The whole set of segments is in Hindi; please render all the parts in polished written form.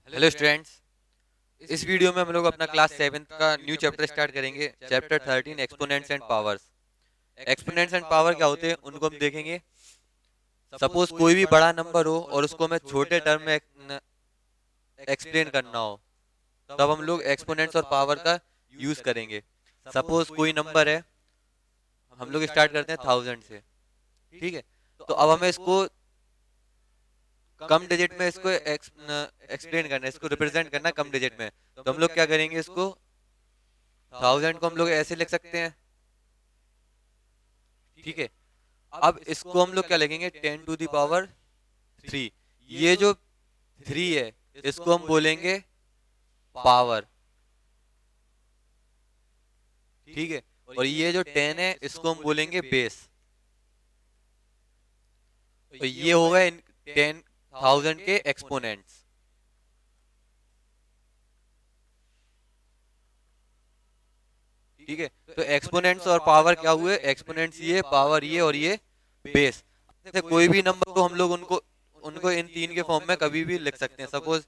Hello students. इस वीडियो में हम लोग अपना क्लास 7th का न्यू चैप्टर स्टार्ट करेंगे। Chapter 13 exponents and powers. Exponents and power क्या होते हैं उनको हम देखेंगे। सपोज कोई भी बड़ा नंबर हो और उसको हमें छोटे टर्म में एक्सप्लेन करना हो, तब हम लोग एक्सपोनेंट्स और पावर का यूज करेंगे। सपोज कोई नंबर है, हम लोग स्टार्ट करते हैं 1000 से। ठीक है, तो अब हमें इसको कम डिजिट में इसको एक्सप्लेन करना है, इसको रिप्रेजेंट करना है कम डिजिट में। तो हम लोग क्या करेंगे, इसको 1000 को हम लोग ऐसे लिख सकते हैं। ठीक है, अब इसको हम लोग क्या लिखेंगे, 10 टू द पावर 3। ये जो 3 है इसको हम बोलेंगे पावर। ठीक है, और ये जो 10 है इसको हम बोलेंगे बेस। तो ये होगा इन 10,000 के एक्सपोनेंट्स। ठीक है, तो एक्सपोनेंट्स और पावर क्या हुए, एक्सपोनेंट्स ये, पावर ये, और ये बेस। जैसे कोई भी नंबर को हम लोग उनको उनको इन तीन के फॉर्म में कभी भी लिख सकते हैं। सपोज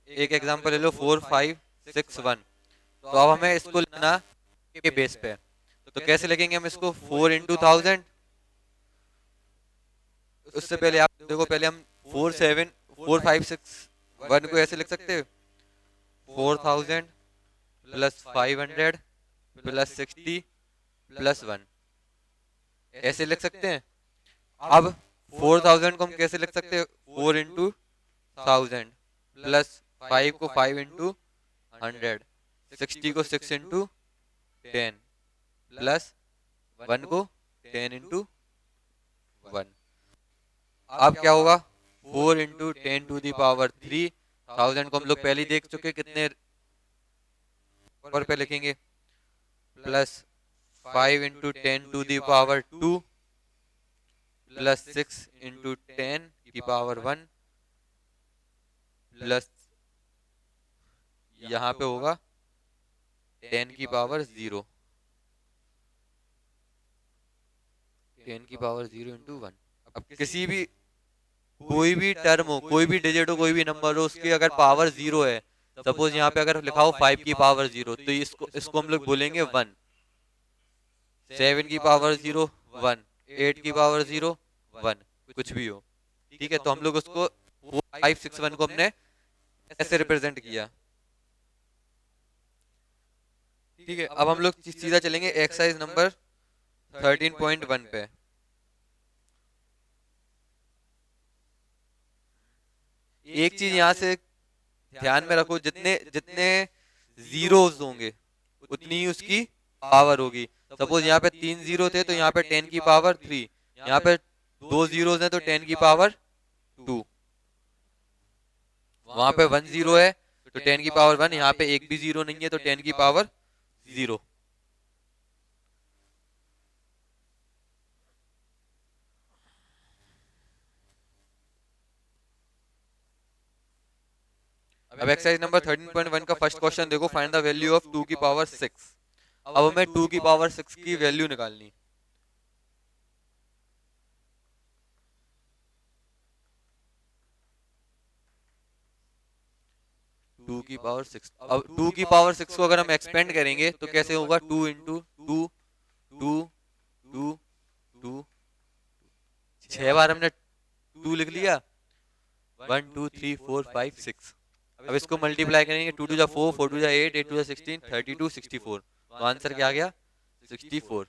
एक एग्जांपल ले लो, 4561। तो अब हमें इसको लिखना के बेस पे। तो कैसे लिखेंगे हम इसको, 4 into 1000। उससे पहले आप देखो, पहले हम 4 5 6 1 को ऐसे लिख सकते हैं, 4000 + 500 + 60 + 1, ऐसे लिख सकते हैं। अब 4000 को हम कैसे लिख सकते हैं, 4 into 1000 प्लस 5 को 5 into 100, 60 को 6 into 10 प्लस 1 को 10 into 1। अब क्या होगा, 4 into 10 to the power 3। 1000 को हम लोग पहले ही देख चुके कितने पर पे लिखेंगे, plus 5 into 10 to the power 2 plus 6 into 10 की पावर 1 प्लस यहाँ पे होगा 10 की पावर 0। 10 की पावर 0 into 1। अब किसी भी कोई भी टर्म हो, कोई भी डिजिट हो, कोई भी नंबर हो, उसकी अगर पावर 0 है, सपोज यहाँ पे अगर लिखा हो 5 की पावर 0, तो इसको इसको हम लोग बोलेंगे 1। 7 की पावर 0 1, 8 की पावर 0 1, कुछ भी हो। ठीक है, तो हम लोग उसको 4561 को हमने ऐसे रिप्रेजेंट किया। ठीक है, अब हम लोग सीधा चलेंगे एक्सरसाइज नंबर 13.1 पे। एक चीज यहाँ से ध्यान में रखो, जितने जितने जीरोस होंगे उतनी ही उसकी पावर होगी। सपोज यहाँ पे 3 जीरो थे, तो यहाँ पे 10 की पावर 3। यहाँ पे 2 जीरोस हैं, तो 10 की पावर 2। वहां पे 1 जीरो है, तो 10 की पावर 1। यहाँ पे एक भी जीरो नहीं है, तो 10 की पावर 0। अब एक्सरसाइज नंबर 13.1 का फर्स्ट क्वेश्चन देखो, फाइंड द वैल्यू ऑफ 2 की पावर 6। अब हमें 2 की पावर 6 की वैल्यू निकालनी। 2 की पावर 6। अब 2 की पावर 6 को अगर हम एक्सपेंड करेंगे तो कैसे होगा, 2 into 2 2 2 6 बार हमने 2 लिख लिया, 1 2 3 4 5 6। अब इसको मल्टीप्लाई करेंगे, 2 टू जा 4, 4 टू जा 8, 8 टू जा 16, 32 64। तो आंसर क्या आ गया, 64।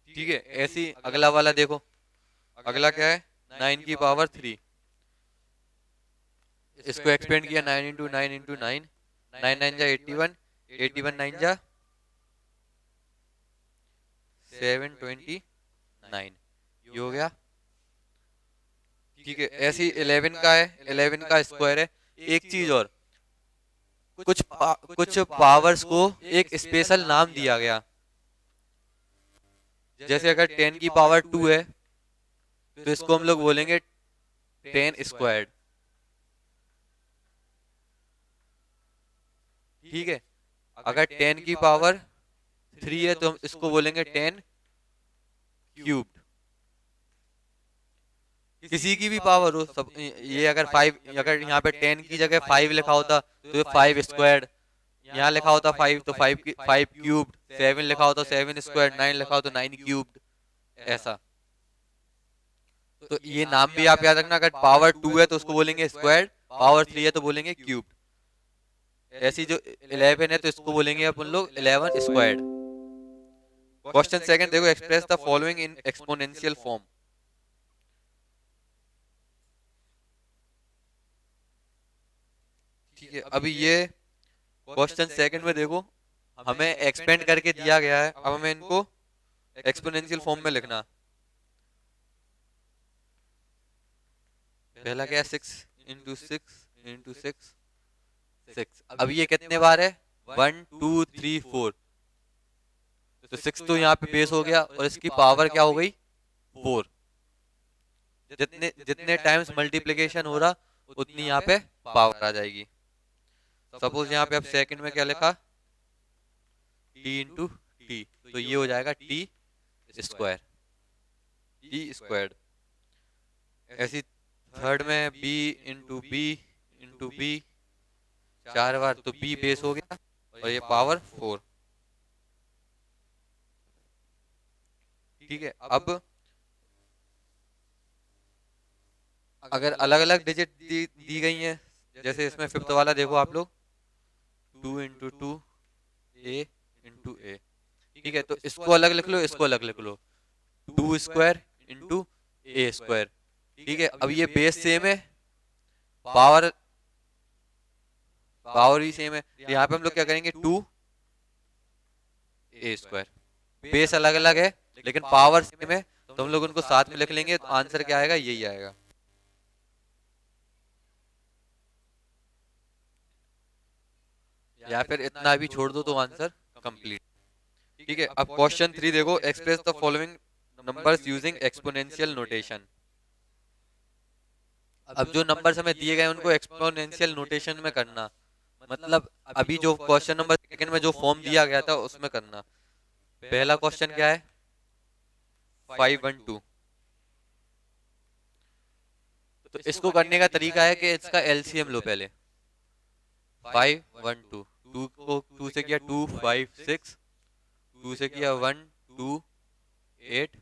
ठीक है, ऐसी अगला वाला देखो। अगला क्या है, 9 की पावर 3। इसको एक्सपेंड किया, 9 into 9 into 9, 9 9 जा 81, 81 9 जा 729, ये हो गया। ठीक है, ऐसे ही 11 का है, 11 का स्क्वायर है। एक चीज और, कुछ पावर्स को एक स्पेशल नाम दिया गया। जैसे अगर 10 की पावर 2 है, तो इसको हम लोग बोलेंगे 10 स्क्वायर्ड। ठीक है, अगर 10 की पावर 3 है तो हम इसको बोलेंगे 10 क्यूब्ड। किसी की भी पावर हो सब। ये अगर 5, अगर यहाँ पे 10 की जगह 5 लिखा होता तो ये 5 स्क्वायर्ड, यहाँ लिखा होता 5 तो 5 की 5 क्यूब्ड, 7 लिखा होता 7 स्क्वायर्ड, 9 लिखा होता 9 क्यूब्ड, ऐसा। तो ये नाम भी आप याद रखना, अगर पावर 2 है तो उसको बोलेंगे स्क्वायर्ड, पावर 3 है तो बोलेंगे क्यूब्ड। ऐसी जो 11 है तो इसको बोलेंगे अपन लोग 11 स्क्वायर्ड। क्वेश्चन सेकंड देखो, express the following in exponential form. ठीक है, अभी ये क्वेश्चन सेकंड में देखो हमें एक्सपेंड करके दिया गया है, अब हमें इनको एक्सपोनेंशियल फॉर्म में लिखना। पहला क्या है, 6 × 6 × 6, अब ये कितने बार है, 1 2 3 4, तो 6 तो यहाँ पे बेस हो गया और इसकी पावर क्या हो गई 4। जितने जितने टाइम्स मल्टीप्लिकेशन हो रहा उतनी यहाँ पे पावर आ जाएगी। सपोज यहाँ पे अब सेकंड में क्या लिखा, t × t, तो ये हो जाएगा t स्क्वायर, t²। ऐसी थर्ड में b × b 4 बार, तो b बेस हो गया और ये पावर 4। ठीक है, अब अगर अलग अलग डिजिट दी गई हैं, जैसे इसमें फिफ्थ वाला देखो आप लोग, 2 × 2 a × a। ठीक है, तो इसको अलग लिख लो, इसको अलग लिख लो, 2² × a²। ठीक है, अब ये बेस सेम है, पावर पावर भी सेम है, तो यहाँ पे हम लोग क्या करेंगे, 2a²। बेस अलग अलग है लेकिन पावर सेम है, तो हम लोग उनको साथ में लिख लेंगे, तो आंसर क्या आएगा, यही आएगा। या फिर इतना भी छोड़ दो तो आंसर कंप्लीट। ठीक है, अब क्वेश्चन 3 देखो, express the following numbers using exponential notation. अब जो नंबर्स हमें दिए गए उनको एक्सपोनेंशियल नोटेशन में करना, मतलब अभी जो क्वेश्चन नंबर सेकंड में जो फॉर्म दिया गया था उसमें करना। पहला क्वेश्चन क्या है, 512, तो इसको करने का तरीका है कि इसका एलसीएम लो पहले। 512, 2 को 2 से किया 2 5 6, 2 से किया 1 2 8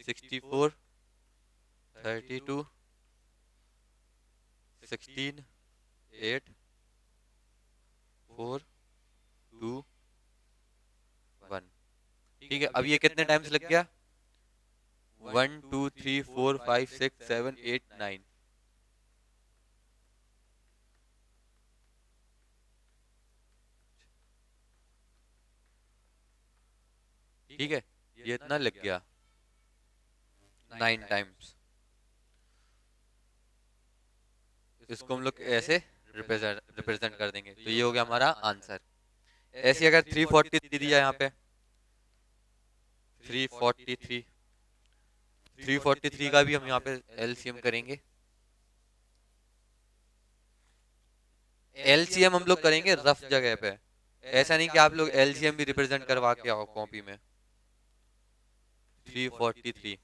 64 32 16 8 4 2 1। ठीक है, अब ये कितने टाइम्स लग गया, 1 2 3 4 5 6 7 8 9। ठीक है, ये इतना लग गया 9 टाइम्स। इसको हम लोग ऐसे रिप्रेजेंट कर देंगे, तो ये हो गया हमारा आंसर। ऐसे अगर 343 दिया यहाँ पे, 343, 343 का भी हम यहाँ पे एलसीएम करेंगे। एलसीएम हम लोग करेंगे रफ जगह पे, ऐसा नहीं कि आप लोग एलसीएम भी रिप्रेजेंट करवा के आओ कॉपी में। 343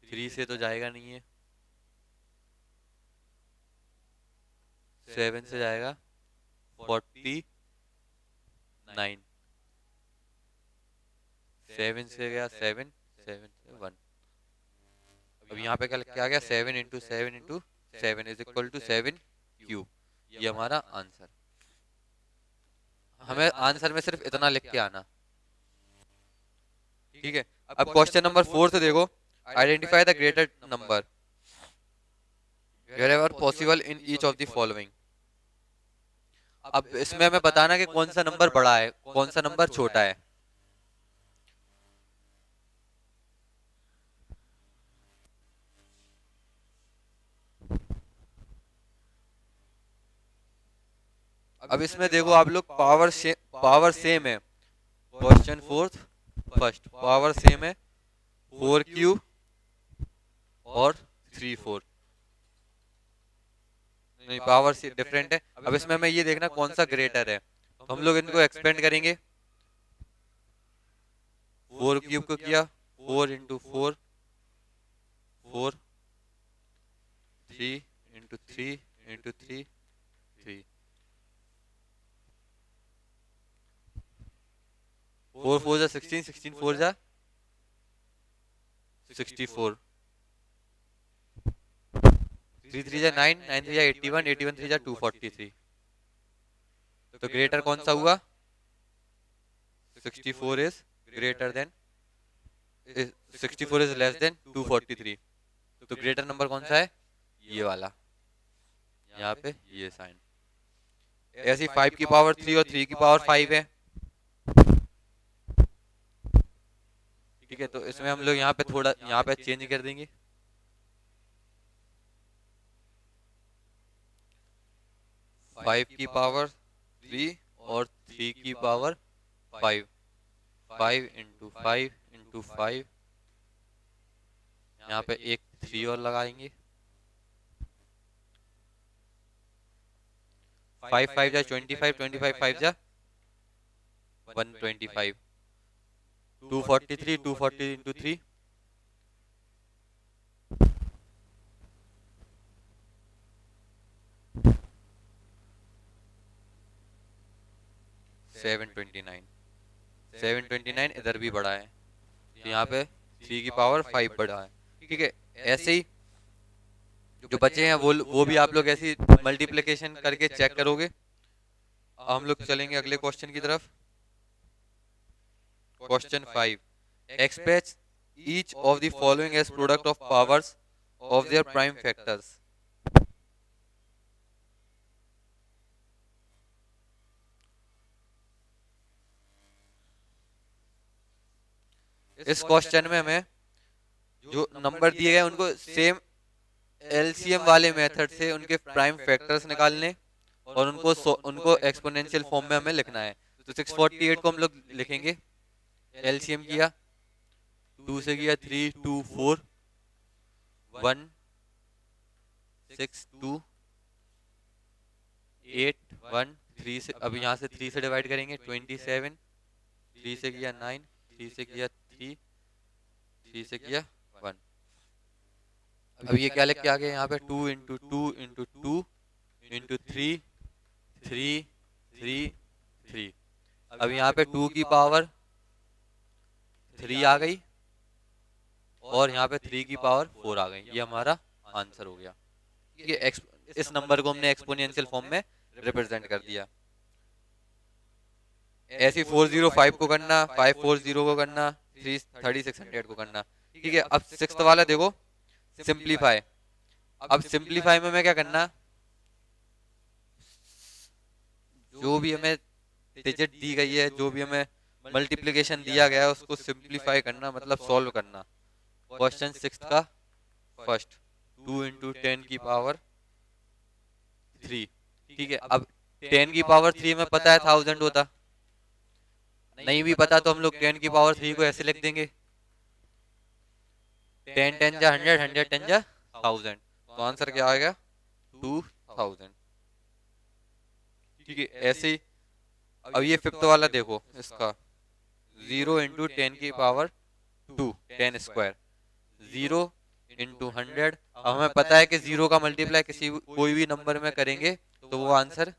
3 से तो जाएगा नहीं है, 7 से जाएगा 49, 7 से गया 7, 7 से 1। अब यहाँ पे क्या आ गया, 7 × 7 × 7 = 7 क्यूब। ये हमारा आंसर। हमें आंसर में सिर्फ इतना लिख के आना। ठीक है, अब क्वेश्चन नंबर 4 से देखो, identify the greater number wherever possible in each of the following। अब इसमें हमें बताना कि कौन सा नंबर बड़ा है, कौन सा नंबर छोटा है। अब इसमें देखो आप लोग, पावर सेम है, question fourth first power same है, 4³ और 3 4, नहीं पावर से डिफरेंट है। अब इसमें हमें ये देखना कौन सा ग्रेटर है, तो हम लोग इनको एक्सपेंड करेंगे। 4 क्यूब को किया 4 इंटू 4 4 3 इंटू 3 इंटू 3 3 4 4 जा 16 16 4 जा 64 3 3 जा 9 9 3 जा 81 81 3 जा 243 तो ग्रेटर कौन सा हुआ 64 is greater than 64 is less than 243 तो ग्रेटर नंबर कौन सा है ये वाला यहाँ पे ये साइन ऐसी 5 की पावर 3 और 3 की पावर 5 है ठीक है। तो इसमें हम लोग यहाँ पे थोड़ा यहाँ पे चेंज कर देंगे 5 की पावर 3 और 3 की पावर 5 5 इंटू 5 इंटू 5 यहाँ पे एक 3 और लगाएंगे 5 5 जा 25 25 5 जा 125 243 240 इंटू 3 729 729 इधर भी बढ़ा है तो यहाँ पे 3 की पावर 5 बढ़ा है ठीक है। ऐसे ही जो बचे हैं वो भी आप लोग ऐसी मल्टीप्लिकेशन करके चेक करोगे। अब हम लोग चलेंगे अगले क्वेश्चन की तरफ। Question 5 express each of the following as product of powers of their prime factors. इस क्वेश्चन में हमें जो नंबर दिए गए उनको सेम एलसीएम वाले मेथड से उनके प्राइम फैक्टर्स निकालने और उनको एक्सपोनेंशियल फॉर्म में हमें लिखना है। तो 648 को हम लोग लिखेंगे एलसीएम किया 2 से किया 3 2 4 1 6 2 8 1 3 से अब यहाँ से 3 से डिवाइड करेंगे 27 3 से किया 9 3 से किया 3 3 से किया 1। अब ये क्या लिख के आ गया यहाँ पे 2 इंटू 2 इंटू 2 इंटू 3 3 3 3। अब यहाँ पे 2 की पावर 3 आ गई और यहाँ पे 3 की पावर 4 आ गई। ये हमारा आंसर हो गया। ये इस नंबर को हमने एक्सपोनेंशियल फॉर्म में रिप्रेजेंट कर दिया। ऐसे 405 को करना 540 को करना 3600 को करना ठीक है। अब सिक्स्थ वाला देखो सिंप्लीफाई। अब सिंप्लीफाई में हमें क्या करना जो भी हमें डिजिट दी गई है जो भी हमें मल्टीप्लिकेशन दिया गया है उसको सिंप्लीफाई करना मतलब सॉल्व करना। क्वेश्चन 6 का फर्स्ट 2 इंटू 10 की पावर 3 ठीक है। अब 10 की पावर 3 में पता है 1000 होता नहीं भी पता तो हम लोग 10 की पावर 3 को ऐसे लिख देंगे 10 10 जा 100 100 10 जा 1000 तो आंसर क्या आएगा 2000 ठीक है। ऐसे ही अब ये फिफ्थ वाला देखो इसका 0 इंटू 10 की पावर 2 10 स्क्वायर 0 इंटू 100। अब हमें पता है कि 0 का मल्टीप्लाई कोई भी नंबर में करेंगे तो वो आंसर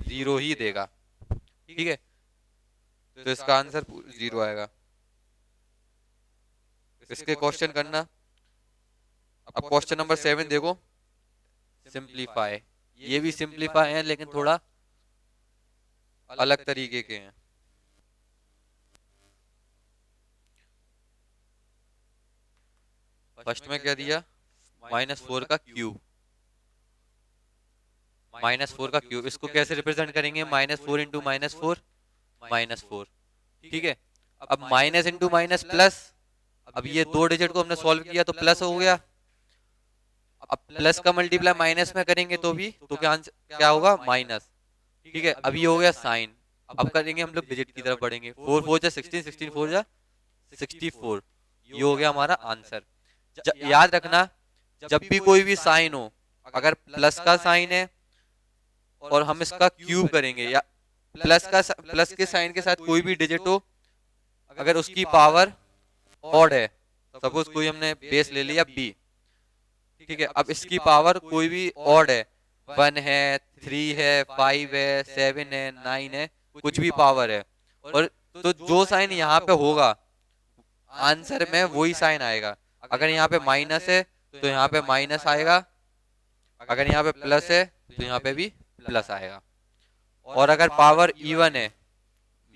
0 ही देगा ठीक है। तो इसका आंसर 0 आएगा। इसके क्वेश्चन करना। अब क्वेश्चन नंबर 7 देखो सिंप्लीफाई। ये भी सिंप्लीफाई है लेकिन थोड़ा अलग तरीके के हैं। फर्स्ट में क्या दिया -4 का क्यूब -4 का क्यूब इसको कैसे रिप्रेजेंट करेंगे -4 इंटू -4 -4 ठीक है। अब माइनस इंटू माइनस प्लस। अब ये दो डिजिट को हमने सॉल्व किया तो प्लस हो गया। अब प्लस का मल्टीप्लाई माइनस में करेंगे तो भी तो क्या होगा माइनस ठीक है। अब ये हो गया साइन। अब करेंगे हम लोग डिजिट की तरफ बढ़ेंगे 4 4 जा 16 16 4 जा 64 ये हो गया हमारा आंसर। याद रखना जब भी कोई भी साइन हो अगर प्लस का साइन है और हम इसका क्यूब करेंगे या प्लस के साइन के साथ कोई भी डिजिट हो अगर उसकी पावर ऑड है, सपोज कोई हमने बेस ले लिया b, ठीक है, अब इसकी पावर कोई भी ऑड है, 1 है, 3 है, 5 है, 7 है, 9 है, कुछ भी पावर है, और तो जो साइन यहाँ पे होगा आंसर में वही साइन आएगा। अगर यहाँ पे माइनस है तो यहाँ पे माइनस आएगा, अगर यहाँ पे प्लस है तो यहाँ पे भी प्लस आएगा। और अगर पावर इवन है,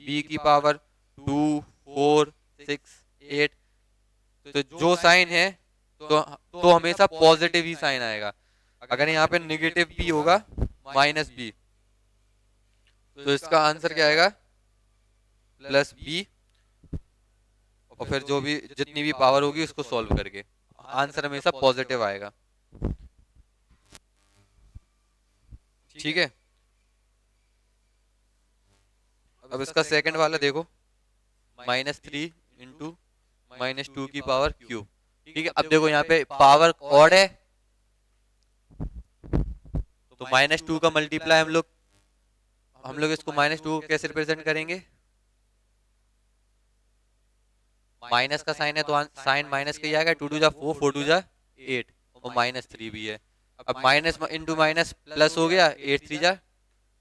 b की पावर 2, 4, 6, 8, तो जो साइन है तो हमेशा पॉजिटिव ही साइन आएगा। अगर यहाँ पे निगेटिव भी होगा, माइनस बी, तो इसका आंसर क्या आएगा, प्लस बी, और फिर जो भी जितनी भी पावर होगी उसको सॉल्व करके आंसर हमेशा पॉजिटिव आएगा। ठीक है, अब इसका सेकंड वाला देखो, -3 इंटू -2 की पावर क्यूब। ठीक है, अब देखो यहाँ पे पावर ऑड है तो -2 का मल्टीप्लाई हम लोग इसको -2 को कैसे रिप्रेजेंट करेंगे, माइनस का साइन है तो साइन माइनस का ही आएगा, 2 2 जा 4, 4 2 जा 8, और -3 भी है। अब माइनस इंटू माइनस प्लस हो गया, 8 3 जा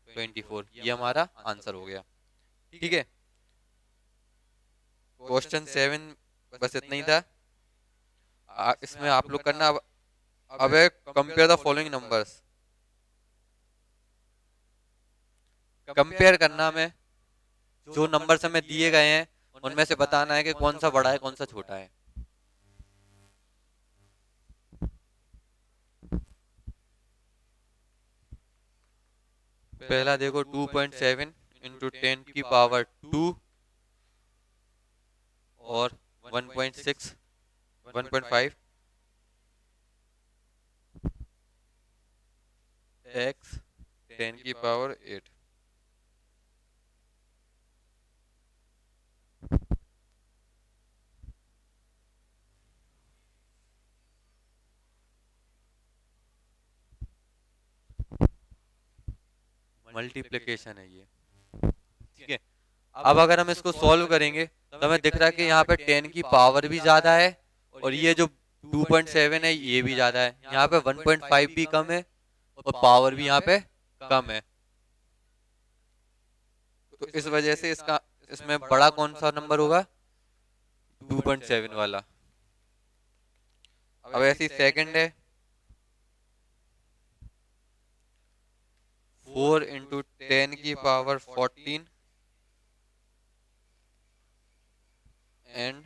24, ये हमारा आंसर हो गया। ठीक है, क्वेश्चन 7 बस इतना ही था। इसमें आप लोग करना अब है compare the following numbers. Compare करना में जो नंबर्स हमें दिए गए हैं उनमें से बताना है कि कौन सा बड़ा है कौन सा छोटा है। पहला देखो 2.7 इंटू 10 की पावर 2 और 1.6, 1.5 x 10 की पावर 8। मल्टीप्लिकेशन है ये। ठीक है, अब अगर हम इसको सॉल्व करेंगे तो हमें दिख रहा है कि यहाँ पे 10 की पावर भी ज्यादा है और ये जो 2.7 है ये भी ज्यादा है। यहाँ पे 1.5 भी कम है और पावर भी यहाँ पे कम है, तो इस वजह से इसमें बड़ा कौन सा नंबर होगा, 2.7 वाला। अब ऐसी सेकंड है 4 इंटू 10 की पावर 14 एंड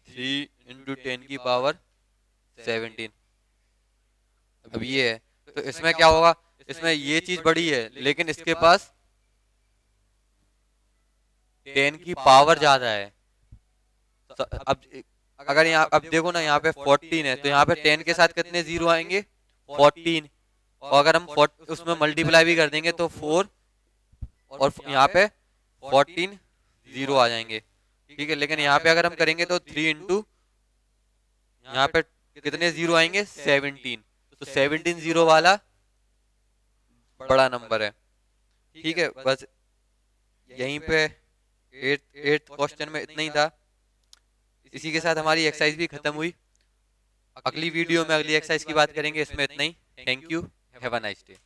3 इंटू 10 की पावर 17। अब ये है, तो इसमें क्या होगा, इसमें ये चीज बड़ी है लेकिन इसके पास 10 की पावर ज्यादा है। अब अगर यहाँ अब देखो ना, यहाँ पे 14 है तो यहाँ पे 10 के साथ कितने जीरो आएंगे, 14, और अगर हम उसमें मल्टीप्लाई भी कर देंगे तो 4 और यहाँ पे 14 जीरो आ जाएंगे। ठीक है, लेकिन यहाँ पे अगर हम करेंगे तो 3 इंटू यहाँ पे कितने जीरो आएंगे, 17, तो 17 जीरो वाला बड़ा नंबर है। ठीक है, बस यहीं पे 8th क्वेश्चन में इतना ही था। इसी के साथ हमारी एक्सरसाइज भी खत्म हुई। अगली वीडियो में अगली एक्सरसाइज की बात करेंगे। इसमें इतना ही। Thank you, have a nice day.